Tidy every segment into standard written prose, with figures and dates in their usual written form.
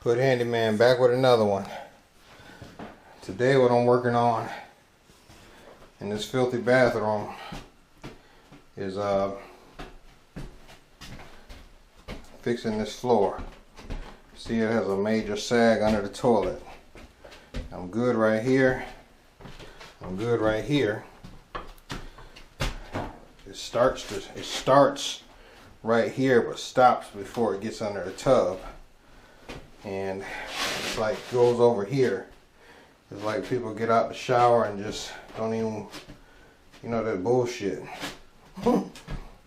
Put Handyman back with another one. Today what I'm working on in this filthy bathroom is fixing this floor. See, it has a major sag under the toilet. I'm good right here. I'm good right here. It starts right here but stops before it gets under the tub. And it's like goes over here. It's like people get out the shower and just don't even, you know, that bullshit.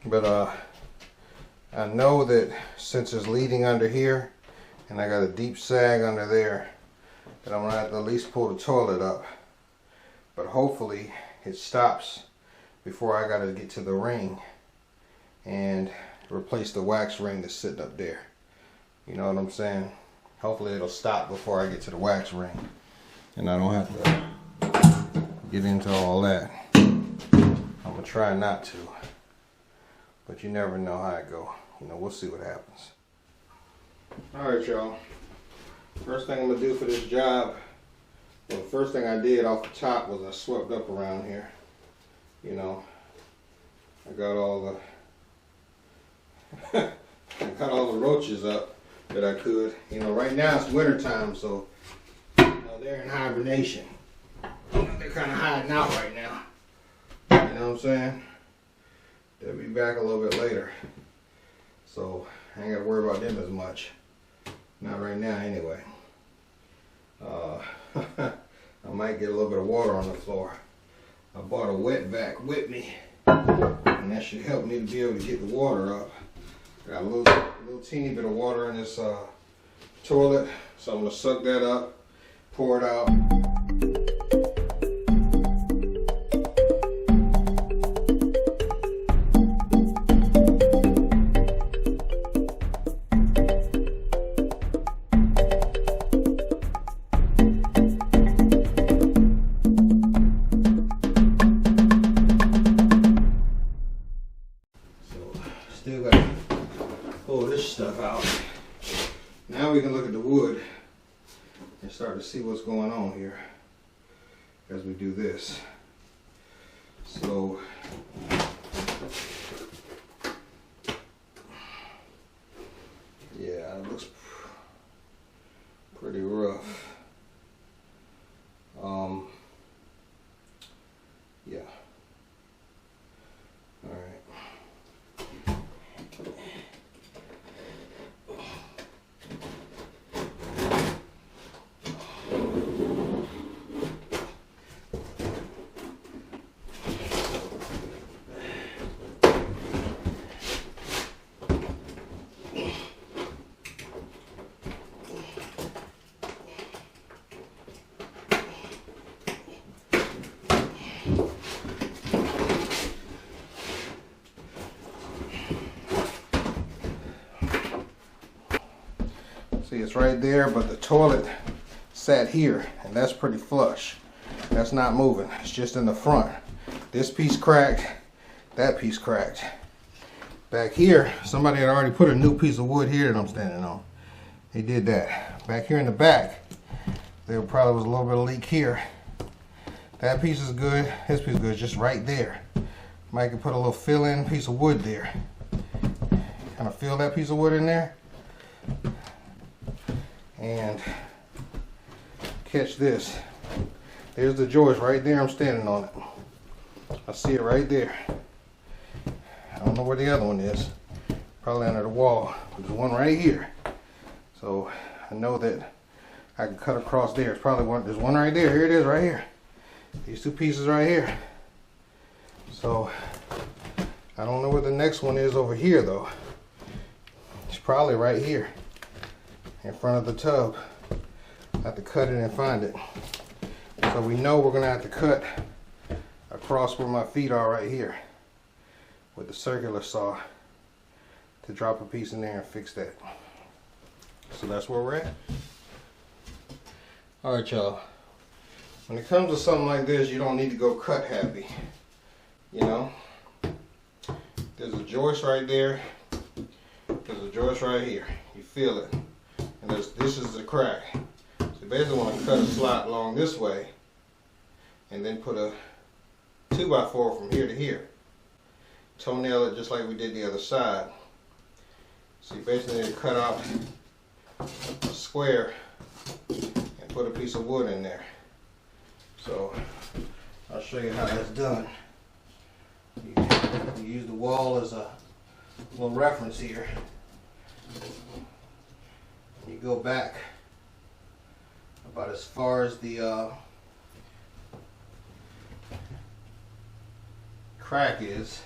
But I know that since it's leading under here and I got a deep sag under there, that I'm gonna have to at least pull the toilet up. But hopefully it stops before I gotta get to the ring and replace the wax ring that's sitting up there. You know what I'm saying? Hopefully it'll stop before I get to the wax ring and I don't have to get into all that. I'm gonna try not to, but you never know how it go. You know, we'll see what happens. Alright, y'all. First thing I'm gonna do for this job, well, the first thing I did off the top was I swept up around here. You know, I got all the roaches up that I could. You know, right now it's winter time, so you know, they're in hibernation. You know, they're kind of hiding out right now. You know what I'm saying? They'll be back a little bit later, so I ain't got to worry about them as much. Not right now, anyway. I might get a little bit of water on the floor. I bought a wet vac with me, and that should help me to be able to get the water up. Got a little teeny bit of water in this toilet, so I'm gonna suck that up, pour it out. Still got to pull this stuff out. Now we can look at the wood and start to see what's going on here as we do this. So yeah, it looks pretty rough. Yeah. All right. See, it's right there, but the toilet sat here, and that's pretty flush. That's not moving. It's just in the front. This piece cracked. That piece cracked. Back here, somebody had already put a new piece of wood here that I'm standing on. They did that. Back here in the back, there probably was a little bit of leak here. That piece is good. This piece is good. It's just right there. Mike can put a little fill-in piece of wood there. Kind of fill that piece of wood in there. And catch this. There's the joist right there. I'm standing on it. I see it right there. I don't know where the other one is. Probably under the wall. There's one right here. So I know that I can cut across there. It's probably one. There's one right there. Here it is right here. These two pieces right here. So I don't know where the next one is over here though. It's probably right here in front of the tub. I have to cut it and find it. So we know we're gonna have to cut across where my feet are right here with the circular saw to drop a piece in there and fix that. So that's where we're at. Alright, y'all. When it comes to something like this, you don't need to go cut happy. You know? There's a joist right there. There's a joist right here. You feel it. And because this is the crack. So you basically want to cut a slot along this way and then put a 2x4 from here to here. Toenail it just like we did the other side. So you basically need to cut out a square and put a piece of wood in there. So I'll show you how that's done. You use the wall as a little reference here. You go back about as far as the crack is.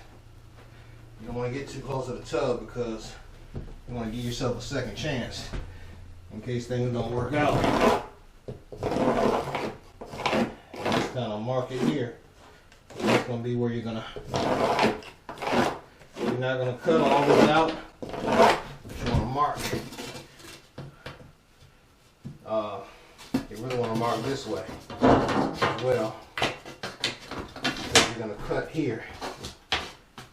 You don't want to get too close to the tub because you want to give yourself a second chance in case things don't work out. Just kind of mark it here. That's going to be where you're not going to cut all this out, but you want to mark. You really want to mark this way as well. Because you're going to cut here.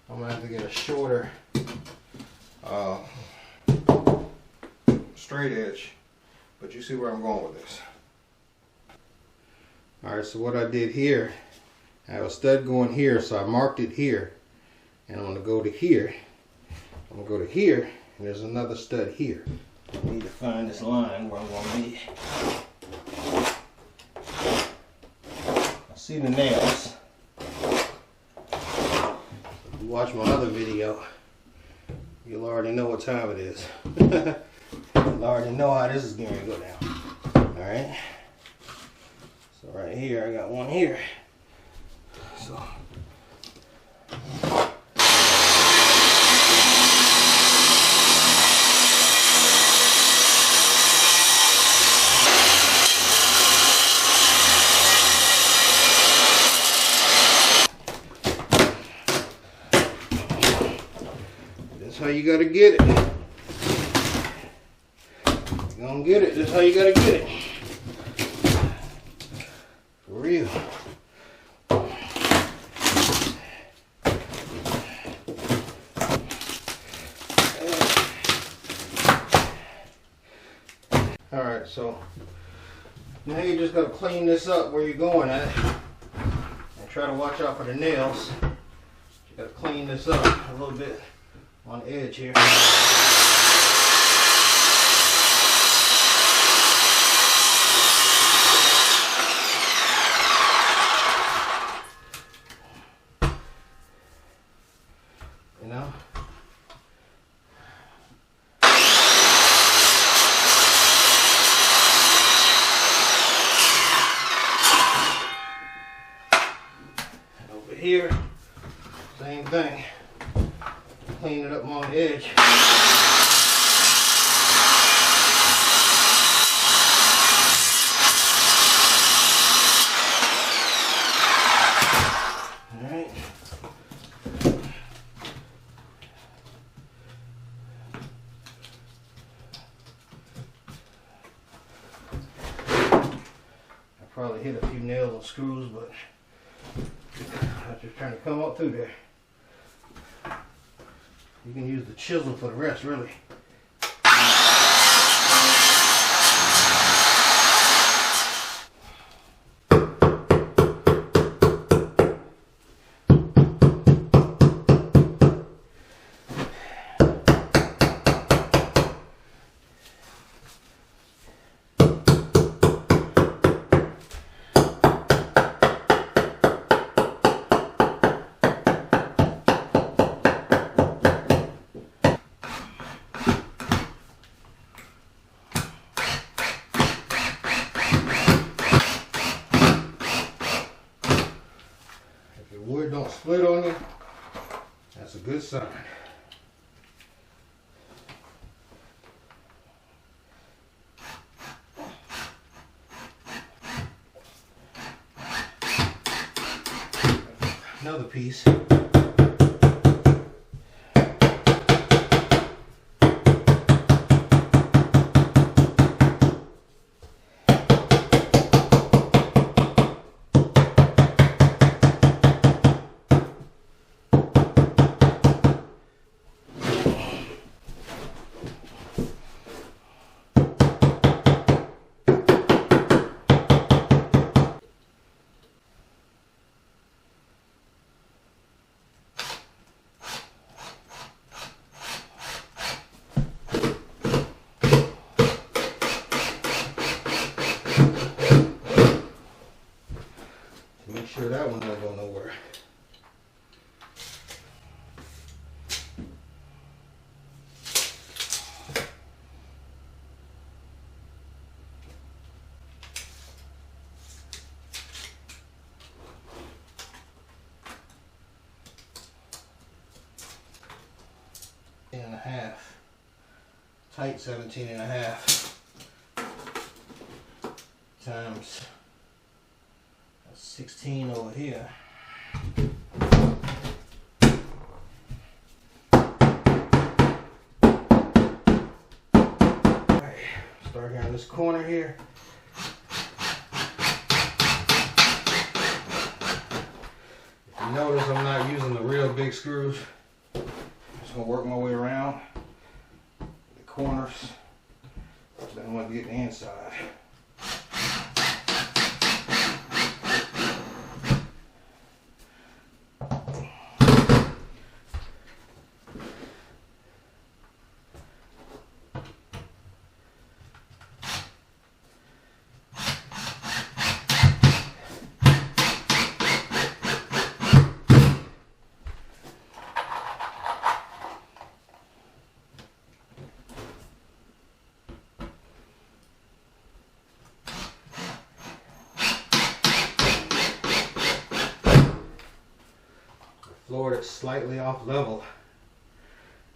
I'm going to have to get a shorter straight edge, but you see where I'm going with this. Alright, so what I did here, I have a stud going here, so I marked it here, and I'm going to go to here. I'm going to go to here, and there's another stud here. I need to find this line where I'm going to be. I see the nails. If you watch my other video, you'll already know what time it is. You'll already know how this is going to go down. Alright? So right here, I got one here. So that's how you gotta get it. You're gonna get it, that's how you gotta get it. For real. Alright, so now you just gotta clean this up where you're going at. And try to watch out for the nails. You gotta clean this up a little bit on the edge here. You know? And over here, same thing. Clean it up on the edge. Alright. I probably hit a few nails and screws, but I'm just trying to come up through there. You can use the chisel for the rest, really. Wood don't split on you, that's a good sign. Another piece. tight 17.5 times 16 over here. Alright, start here on this corner here. If you notice, I'm not using the real big screws. I'm just going to work my way around the corners. Then I'm going to get the inside. Floor that's slightly off level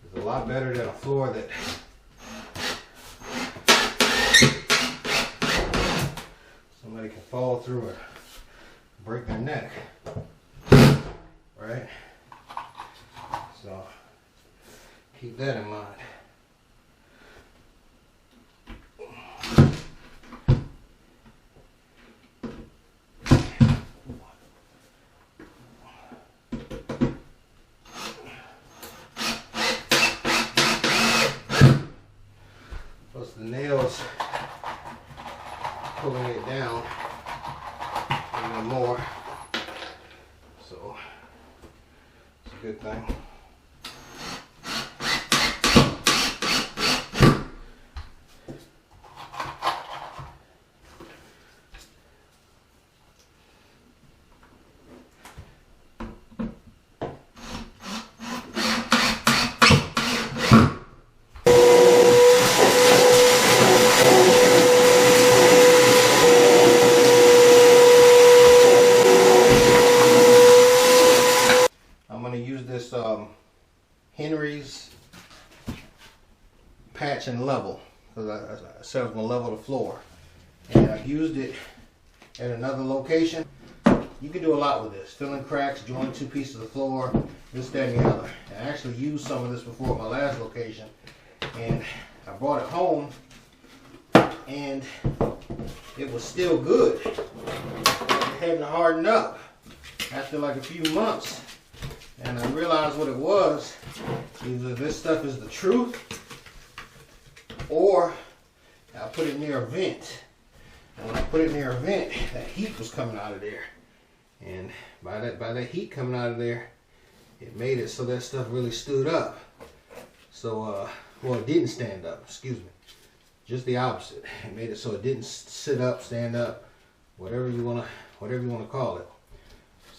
is a lot better than a floor that somebody can fall through or break their neck, right? So keep that in mind. The nails pulling it down even more, so it's a good thing. Henry's patch and level, because I said I was going to level the floor, and I've used it at another location. You can do a lot with this, filling cracks, join two pieces of floor, this, that, and the other. I actually used some of this before at my last location, and I brought it home and it was still good. It hadn't hardened up after like a few months. And I realized what it was. Either this stuff is the truth, or I put it near a vent. And when I put it near a vent, that heat was coming out of there. And by that heat coming out of there, it made it so that stuff really stood up. So, well, it didn't stand up, excuse me. Just the opposite. It made it so it didn't sit up, stand up, whatever you wanna call it.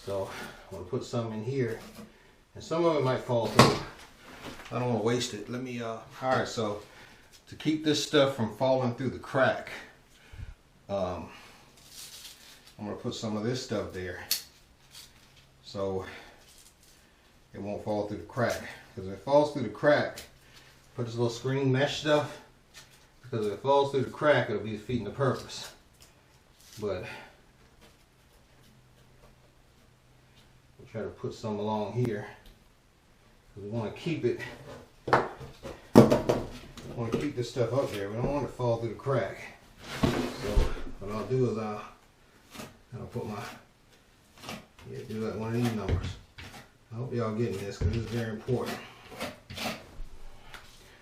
So I'm gonna put some in here. And some of it might fall through. I don't want to waste it. Let me, alright, so to keep this stuff from falling through the crack, I'm going to put some of this stuff there so it won't fall through the crack. Because if it falls through the crack, put this little screen mesh stuff, because if it falls through the crack, it'll be defeating the purpose. But we'll try to put some along here. We want to keep it. We want to keep this stuff up there. We don't want it to fall through the crack. So what I'll do is I'll put my do like one of these numbers. I hope y'all getting this because it's very important.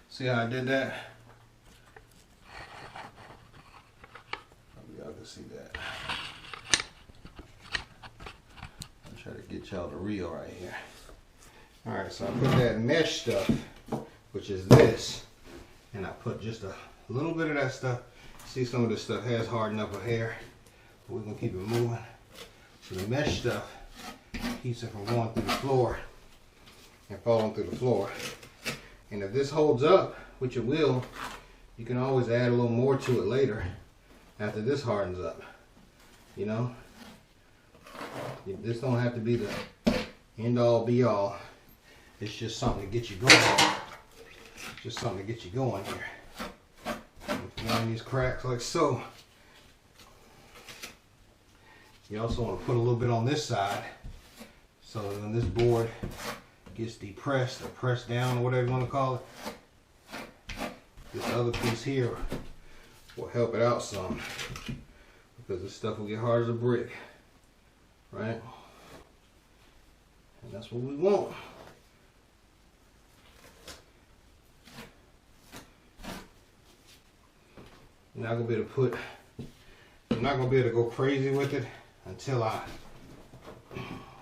See how I did that? Hope y'all can see that. I'll try to get y'all the reel right here. Alright, so I put that mesh stuff, which is this, and I put just a little bit of that stuff. See, some of this stuff has hardened up a hair, but we're going to keep it moving. So the mesh stuff keeps it from going through the floor and falling through the floor. And if this holds up, which it will, you can always add a little more to it later after this hardens up. You know? This don't have to be the end all be all. It's just something to get you going. Just something to get you going here. around these cracks like so. You also want to put a little bit on this side so that when this board gets depressed or pressed down or whatever you want to call it, this other piece here will help it out some, because this stuff will get hard as a brick, right? And that's what we want. I'm not gonna be able to go crazy with it until I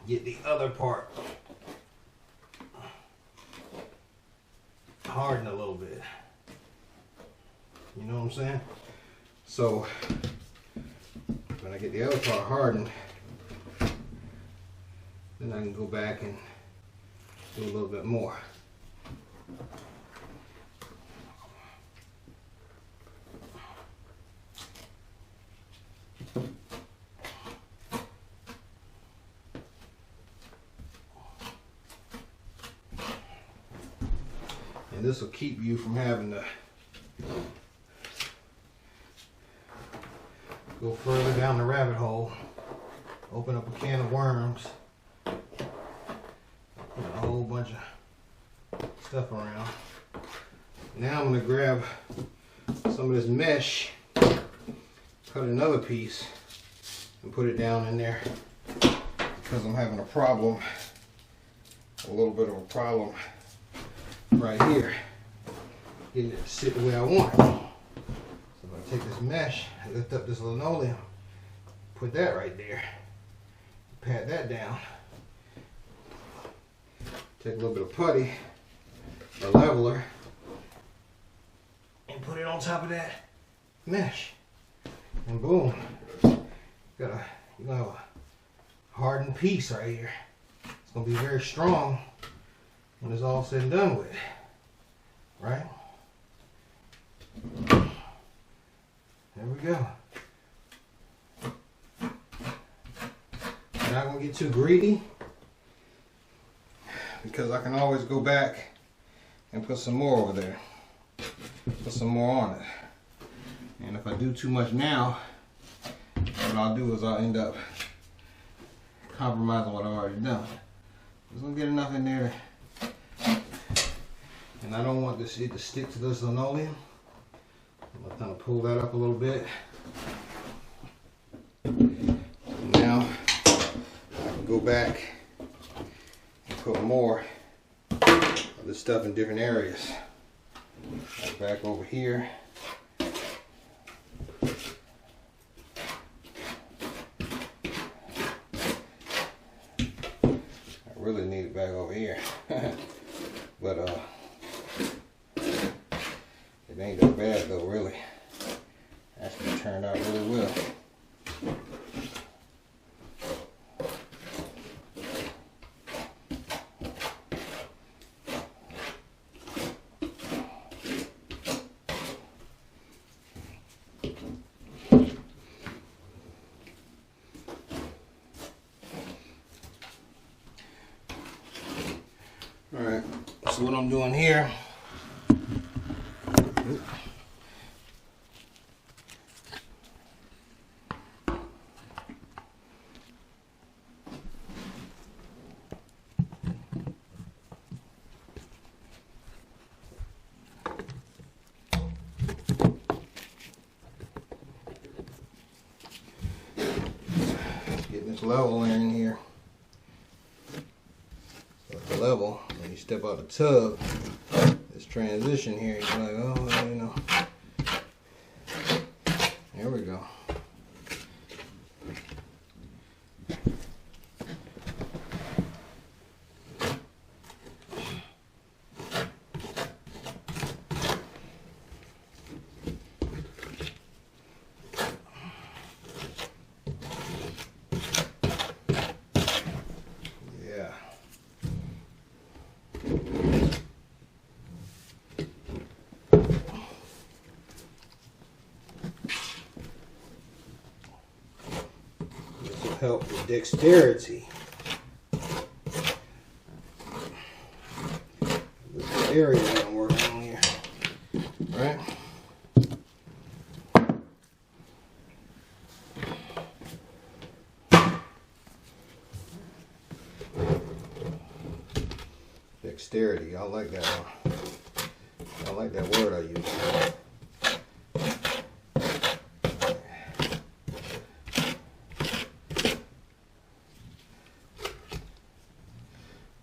get the other part hardened a little bit. You know what I'm saying? So when I get the other part hardened, then I can go back and do a little bit more. And this will keep you from having to go further down the rabbit hole, open up a can of worms, put a whole bunch of stuff around. Now I'm going to grab some of this mesh, cut another piece, and put it down in there, because I'm having a problem, a little bit of a problem right here, getting it to sit the way I want it. So I'm going to take this mesh and lift up this linoleum, put that right there, pat that down, take a little bit of putty, a leveler, and put it on top of that mesh, and boom, you're gonna have a hardened piece right here. It's gonna be very strong when it's all said and done with, right? There we go. I'm not gonna get too greedy, because I can always go back and put some more over there, put some more on it. And if I do too much now, what I'll do is I'll end up compromising what I've already done. Just gonna get enough in there, and I don't want this to stick to this linoleum. I'm gonna kind of pull that up a little bit. Now I can go back and put more of this stuff in different areas. Like back over here. I really need it back over here. But it ain't that bad though, really. Actually turned out really well. Alright, so what I'm doing here, getting this level in here. Level, when you step out the tub, this transition here, you're like, oh, you know, there we go. Help with dexterity. This area that I'm working on here, right? dexterity. I like that one. I like that word I use.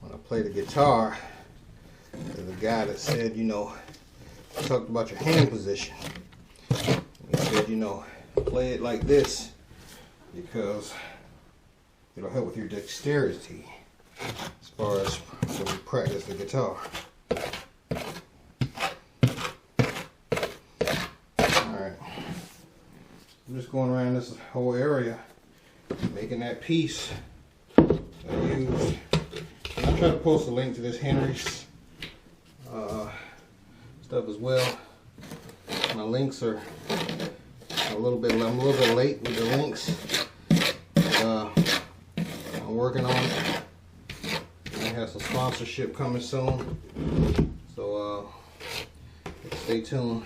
When I play the guitar, there's a guy that said, you know, talked about your hand position. He said, you know, play it like this because it'll help with your dexterity as far as when you practice the guitar. Alright. I'm just going around this whole area making that piece that I use. I'll try to post a link to this Henry's stuff as well. My links are I'm a little bit late with the links. But, I'm working on it. I have some sponsorship coming soon. So stay tuned.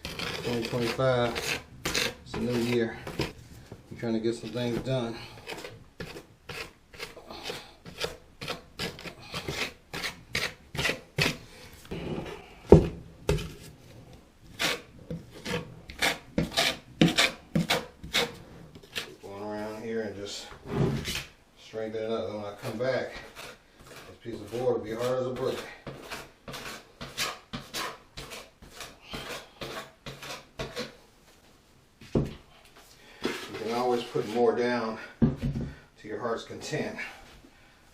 2025. It's a new year. I'm trying to get some things done. Strengthen it up. When I come back, this piece of board will be hard as a brick. You can always put more down to your heart's content.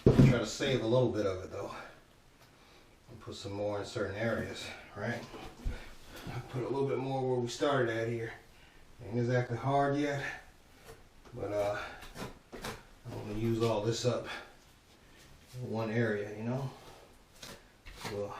I'm try to save a little bit of it though. And put some more in certain areas, right? I put a little bit more where we started at here. Ain't exactly hard yet, but I want to use all this up in one area, you know? So,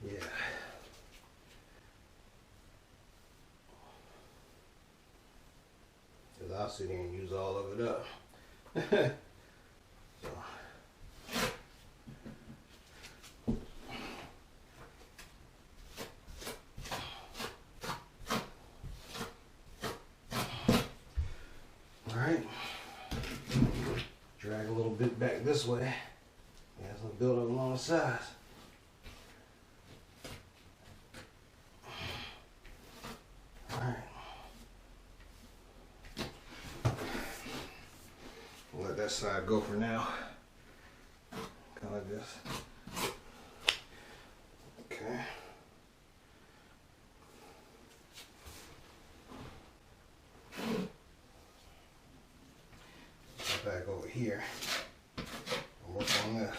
yeah. Because I'll sit here and use all of it up. So. Alright, drag a little bit back this way. Yeah, it's gonna build up along the sides. Alright. We'll let that side go for now. Kind of like this. Okay. Back over here and work on this.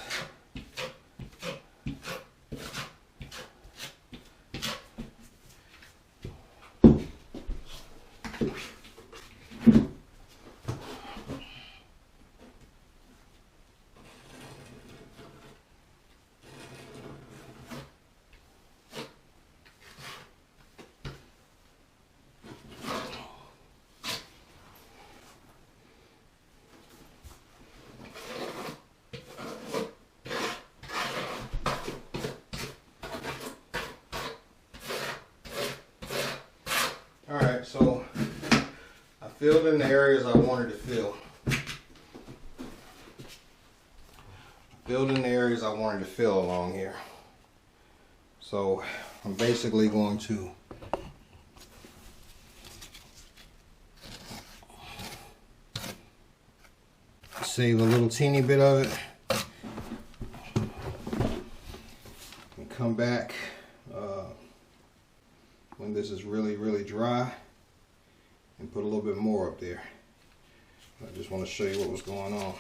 Alright, so I filled in the areas I wanted to fill. Filled in the areas I wanted to fill along here. So I'm basically going to save a little teeny bit of it and come back when this is really dry and put a little bit more up there. I just want to show you what was going on.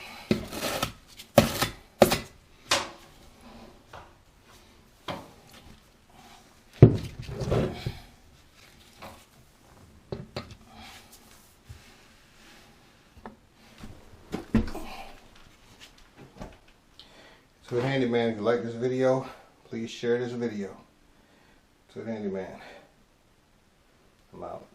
To the Handyman, if you like this video, please share this video. To the Handyman, I'm out.